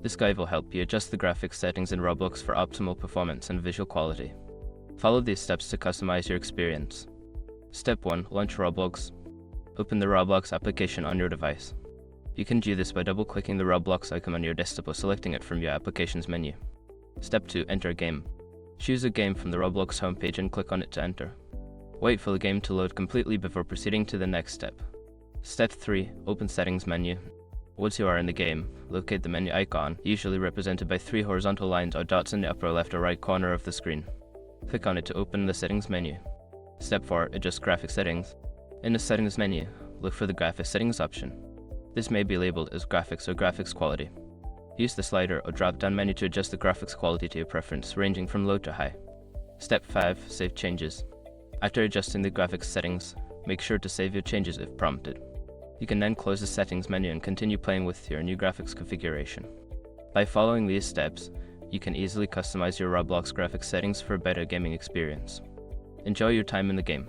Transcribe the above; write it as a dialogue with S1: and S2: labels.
S1: This guide will help you adjust the graphics settings in Roblox for optimal performance and visual quality. Follow these steps to customize your experience. Step 1. Launch Roblox. Open the Roblox application on your device. You can do this by double-clicking the Roblox icon on your desktop or selecting it from your applications menu. Step 2. Enter a game. Choose a game from the Roblox homepage and click on it to enter. Wait for the game to load completely before proceeding to the next step. Step 3. Open Settings menu. Once you are in the game, locate the menu icon, usually represented by 3 horizontal lines or dots in the upper left or right corner of the screen. Click on it to open the Settings menu. Step 4. Adjust graphics settings. In the Settings menu, look for the Graphics Settings option. This may be labeled as Graphics or Graphics Quality. Use the slider or drop-down menu to adjust the graphics quality to your preference, ranging from low to high. Step 5. Save changes. After adjusting the graphics settings, make sure to save your changes if prompted. You can then close the Settings menu and continue playing with your new graphics configuration. By following these steps, you can easily customize your Roblox graphics settings for a better gaming experience. Enjoy your time in the game.